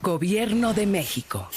Gobierno de México.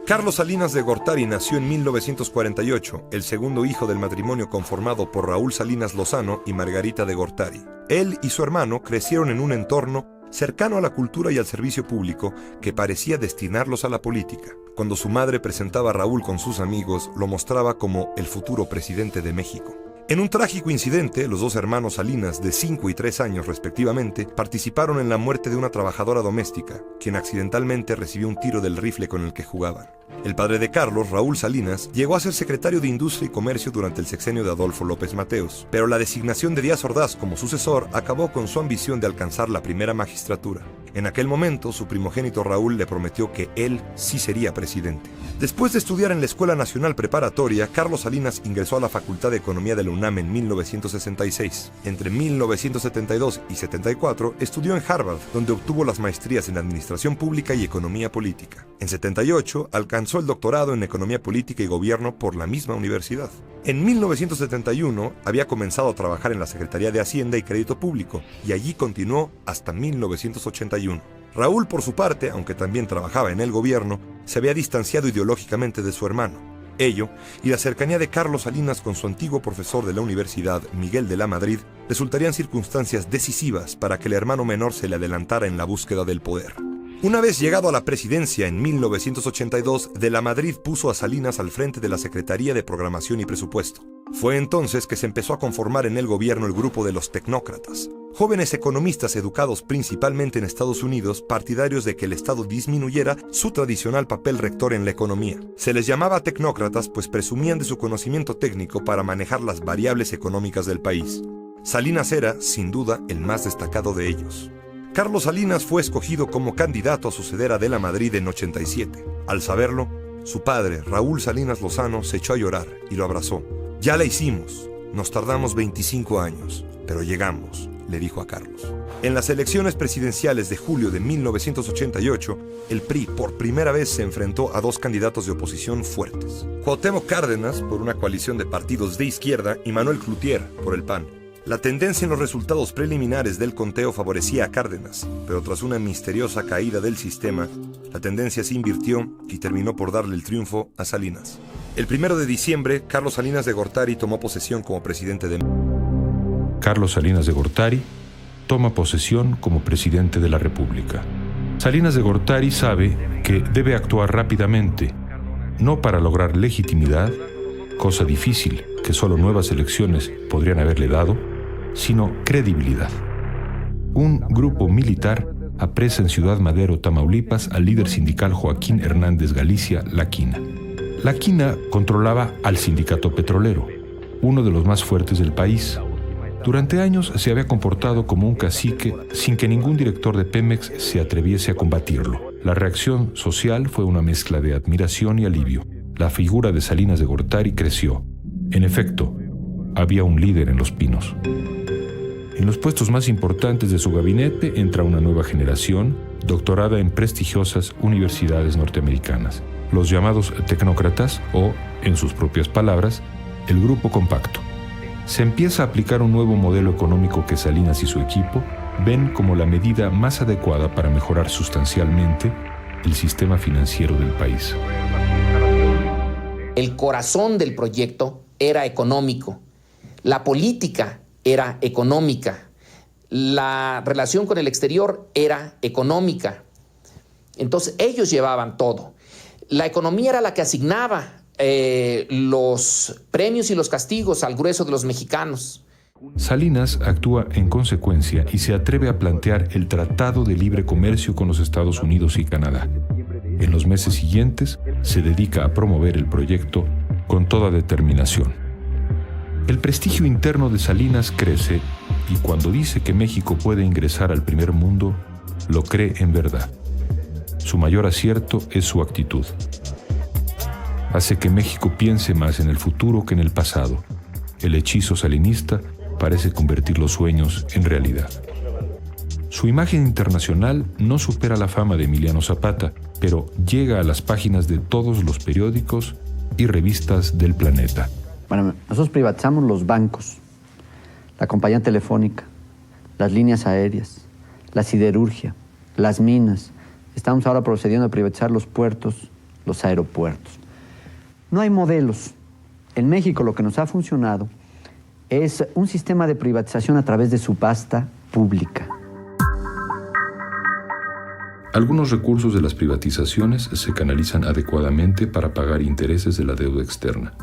Carlos Salinas de Gortari nació en 1948, el segundo hijo del matrimonio conformado por Raúl Salinas Lozano y Margarita de Gortari. Él y su hermano crecieron en un entorno cercano a la cultura y al servicio público que parecía destinarlos a la política. Cuando su madre presentaba a Raúl con sus amigos, lo mostraba como el futuro presidente de México. En un trágico incidente, los dos hermanos Salinas, de 5 y 3 años respectivamente, participaron en la muerte de una trabajadora doméstica, quien accidentalmente recibió un tiro del rifle con el que jugaban. El padre de Carlos, Raúl Salinas, llegó a ser secretario de Industria y Comercio durante el sexenio de Adolfo López Mateos, pero la designación de Díaz Ordaz como sucesor acabó con su ambición de alcanzar la primera magistratura. En aquel momento, su primogénito Raúl le prometió que él sí sería presidente. Después de estudiar en la Escuela Nacional Preparatoria, Carlos Salinas ingresó a la Facultad de Economía de la UNAM en 1966. Entre 1972 y 74 estudió en Harvard, donde obtuvo las maestrías en Administración Pública y Economía Política. En 78 alcanzó el doctorado en Economía Política y Gobierno por la misma universidad. En 1971 había comenzado a trabajar en la Secretaría de Hacienda y Crédito Público, y allí continuó hasta 1981. Raúl, por su parte, aunque también trabajaba en el gobierno, se había distanciado ideológicamente de su hermano. Ello, y la cercanía de Carlos Salinas con su antiguo profesor de la universidad, Miguel de la Madrid, resultarían circunstancias decisivas para que el hermano menor se le adelantara en la búsqueda del poder. Una vez llegado a la presidencia en 1982, de la Madrid puso a Salinas al frente de la Secretaría de Programación y Presupuesto. Fue entonces que se empezó a conformar en el gobierno el grupo de los tecnócratas, jóvenes economistas educados principalmente en Estados Unidos, partidarios de que el Estado disminuyera su tradicional papel rector en la economía. Se les llamaba tecnócratas pues presumían de su conocimiento técnico para manejar las variables económicas del país. Salinas era, sin duda, el más destacado de ellos. Carlos Salinas fue escogido como candidato a suceder a de la Madrid en 87. Al saberlo, su padre, Raúl Salinas Lozano, se echó a llorar y lo abrazó. «Ya la hicimos. Nos tardamos 25 años, pero llegamos», le dijo a Carlos. En las elecciones presidenciales de julio de 1988, el PRI por primera vez se enfrentó a dos candidatos de oposición fuertes. Cuauhtémoc Cárdenas, por una coalición de partidos de izquierda, y Manuel Cloutier, por el PAN. La tendencia en los resultados preliminares del conteo favorecía a Cárdenas, pero tras una misteriosa caída del sistema, la tendencia se invirtió y terminó por darle el triunfo a Salinas. El 1 de diciembre, Carlos Salinas de Gortari tomó posesión como presidente de México. Carlos Salinas de Gortari toma posesión como presidente de la República. Salinas de Gortari sabe que debe actuar rápidamente, no para lograr legitimidad, cosa difícil que solo nuevas elecciones podrían haberle dado, sino credibilidad. Un grupo militar apresa en Ciudad Madero, Tamaulipas, al líder sindical Joaquín Hernández Galicia, La Quina. La Quina controlaba al sindicato petrolero, uno de los más fuertes del país. Durante años se había comportado como un cacique sin que ningún director de Pemex se atreviese a combatirlo. La reacción social fue una mezcla de admiración y alivio. La figura de Salinas de Gortari creció. En efecto, había un líder en Los Pinos. En los puestos más importantes de su gabinete entra una nueva generación, doctorada en prestigiosas universidades norteamericanas, los llamados tecnócratas o, en sus propias palabras, el grupo compacto. Se empieza a aplicar un nuevo modelo económico que Salinas y su equipo ven como la medida más adecuada para mejorar sustancialmente el sistema financiero del país. El corazón del proyecto era económico, la política era económica, la relación con el exterior era económica. Entonces ellos llevaban todo. La economía era la que asignaba los premios y los castigos al grueso de los mexicanos. Salinas actúa en consecuencia y se atreve a plantear el Tratado de Libre Comercio con los Estados Unidos y Canadá. En los meses siguientes se dedica a promover el proyecto con toda determinación. El prestigio interno de Salinas crece y cuando dice que México puede ingresar al primer mundo, lo cree en verdad. Su mayor acierto es su actitud. Hace que México piense más en el futuro que en el pasado. El hechizo salinista parece convertir los sueños en realidad. Su imagen internacional no supera la fama de Emiliano Zapata, pero llega a las páginas de todos los periódicos y revistas del planeta. Bueno, nosotros privatizamos los bancos, la compañía telefónica, las líneas aéreas, la siderurgia, las minas. Estamos ahora procediendo a privatizar los puertos, los aeropuertos. No hay modelos. En México lo que nos ha funcionado es un sistema de privatización a través de subasta pública. Algunos recursos de las privatizaciones se canalizan adecuadamente para pagar intereses de la deuda externa.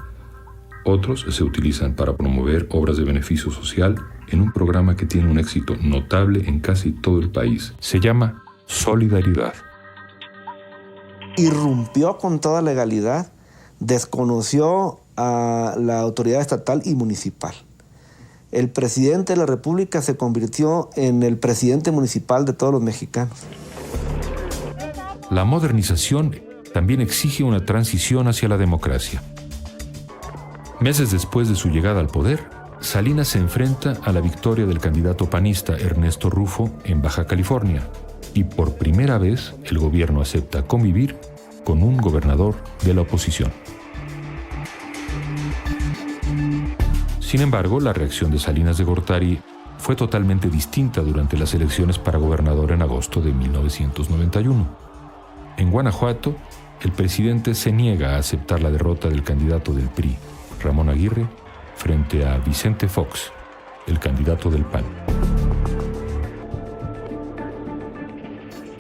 Otros se utilizan para promover obras de beneficio social en un programa que tiene un éxito notable en casi todo el país. Se llama Solidaridad. Irrumpió con toda legalidad, desconoció a la autoridad estatal y municipal. El presidente de la República se convirtió en el presidente municipal de todos los mexicanos. La modernización también exige una transición hacia la democracia. Meses después de su llegada al poder, Salinas se enfrenta a la victoria del candidato panista Ernesto Rufo en Baja California, y por primera vez el gobierno acepta convivir con un gobernador de la oposición. Sin embargo, la reacción de Salinas de Gortari fue totalmente distinta durante las elecciones para gobernador en agosto de 1991. En Guanajuato, el presidente se niega a aceptar la derrota del candidato del PRI, Ramón Aguirre, frente a Vicente Fox, el candidato del PAN.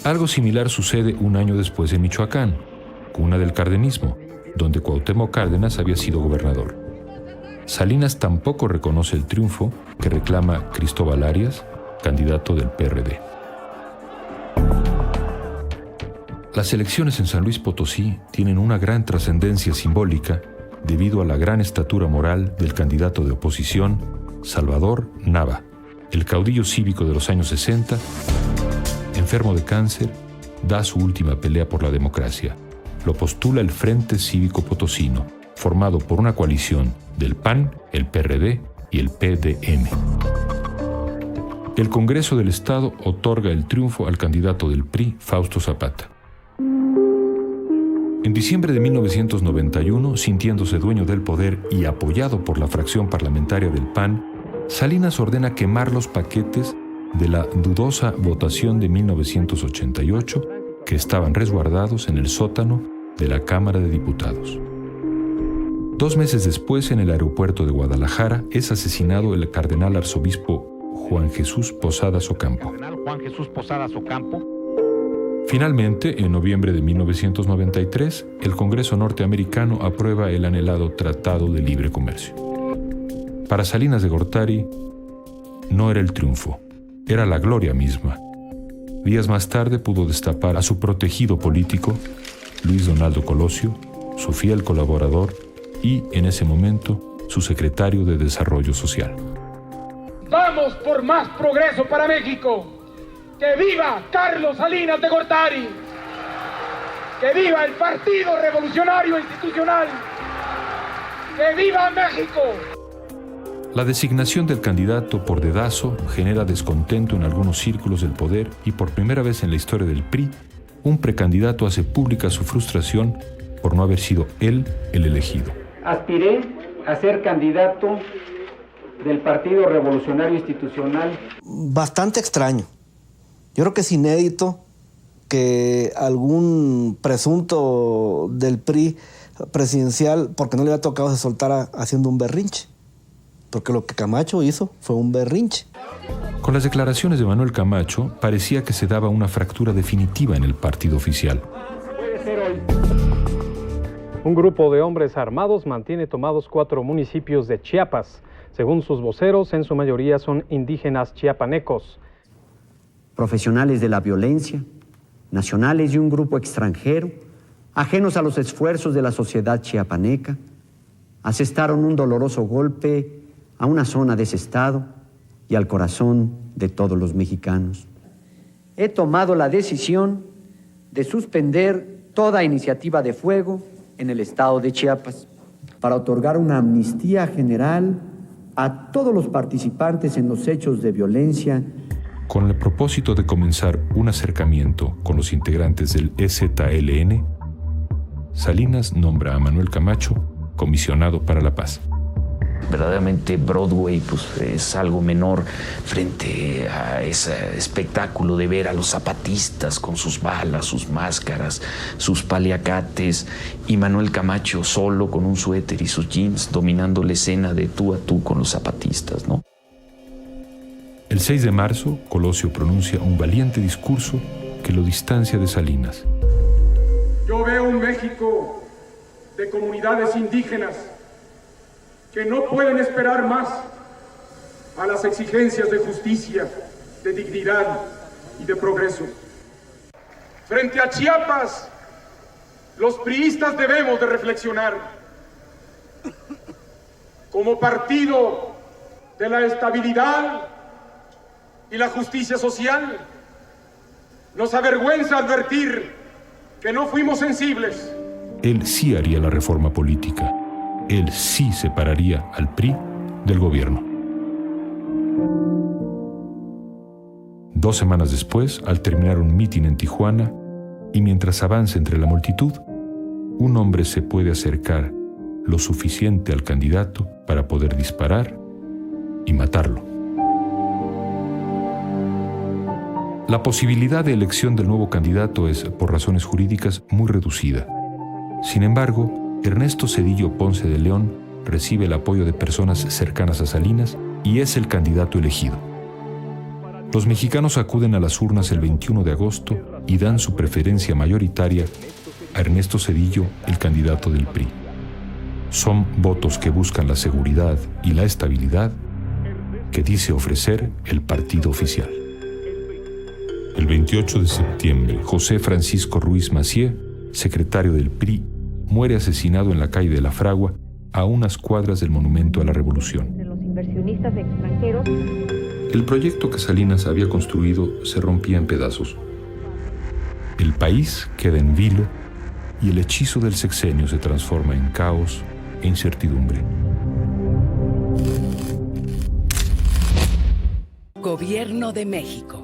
Algo similar sucede un año después en Michoacán, cuna del cardenismo, donde Cuauhtémoc Cárdenas había sido gobernador. Salinas tampoco reconoce el triunfo que reclama Cristóbal Arias, candidato del PRD. Las elecciones en San Luis Potosí tienen una gran trascendencia simbólica debido a la gran estatura moral del candidato de oposición, Salvador Nava, el caudillo cívico de los años 60, enfermo de cáncer, da su última pelea por la democracia. Lo postula el Frente Cívico Potosino, formado por una coalición del PAN, el PRD y el PDM. El Congreso del Estado otorga el triunfo al candidato del PRI, Fausto Zapata. En diciembre de 1991, sintiéndose dueño del poder y apoyado por la fracción parlamentaria del PAN, Salinas ordena quemar los paquetes de la dudosa votación de 1988 que estaban resguardados en el sótano de la Cámara de Diputados. 2 meses después, en el aeropuerto de Guadalajara, es asesinado el cardenal arzobispo Juan Jesús Posadas Ocampo. Finalmente, en noviembre de 1993, el Congreso norteamericano aprueba el anhelado Tratado de Libre Comercio. Para Salinas de Gortari, no era el triunfo, era la gloria misma. Días más tarde pudo destapar a su protegido político, Luis Donaldo Colosio, su fiel colaborador y, en ese momento, su secretario de Desarrollo Social. ¡Vamos por más progreso para México! ¡Que viva Carlos Salinas de Gortari! ¡Que viva el Partido Revolucionario Institucional! ¡Que viva México! La designación del candidato por dedazo genera descontento en algunos círculos del poder y por primera vez en la historia del PRI, un precandidato hace pública su frustración por no haber sido él el elegido. Aspiré a ser candidato del Partido Revolucionario Institucional. Bastante extraño. Yo creo que es inédito que algún presunto del PRI presidencial, porque no le había tocado, se soltara haciendo un berrinche. Porque lo que Camacho hizo fue un berrinche. Con las declaraciones de Manuel Camacho, parecía que se daba una fractura definitiva en el partido oficial. Puede ser hoy. Un grupo de hombres armados mantiene tomados 4 municipios de Chiapas. Según sus voceros, en su mayoría son indígenas chiapanecos. Profesionales de la violencia, nacionales y un grupo extranjero, ajenos a los esfuerzos de la sociedad chiapaneca, asestaron un doloroso golpe a una zona de ese estado y al corazón de todos los mexicanos. He tomado la decisión de suspender toda iniciativa de fuego en el estado de Chiapas para otorgar una amnistía general a todos los participantes en los hechos de violencia, con el propósito de comenzar un acercamiento con los integrantes del EZLN. Salinas nombra a Manuel Camacho comisionado para la paz. Verdaderamente Broadway pues, es algo menor frente a ese espectáculo de ver a los zapatistas con sus balas, sus máscaras, sus paliacates, y Manuel Camacho solo con un suéter y sus jeans dominando la escena de tú a tú con los zapatistas, ¿no? El 6 de marzo, Colosio pronuncia un valiente discurso que lo distancia de Salinas. Yo veo un México de comunidades indígenas que no pueden esperar más a las exigencias de justicia, de dignidad y de progreso. Frente a Chiapas, los priistas debemos de reflexionar. Como partido de la estabilidad y la justicia social, nos avergüenza advertir que no fuimos sensibles. Él sí haría la reforma política. Él sí separaría al PRI del gobierno. 2 semanas después, al terminar un mitin en Tijuana, y mientras avanza entre la multitud, un hombre se puede acercar lo suficiente al candidato para poder disparar y matarlo. La posibilidad de elección del nuevo candidato es, por razones jurídicas, muy reducida. Sin embargo, Ernesto Zedillo Ponce de León recibe el apoyo de personas cercanas a Salinas y es el candidato elegido. Los mexicanos acuden a las urnas el 21 de agosto y dan su preferencia mayoritaria a Ernesto Zedillo, el candidato del PRI. Son votos que buscan la seguridad y la estabilidad que dice ofrecer el partido oficial. El 28 de septiembre, José Francisco Ruiz Massieu, secretario del PRI, muere asesinado en la calle de La Fragua, a unas cuadras del Monumento a la Revolución. Los inversionistas extranjeros. El proyecto que Salinas había construido se rompía en pedazos. El país queda en vilo y el hechizo del sexenio se transforma en caos e incertidumbre. Gobierno de México.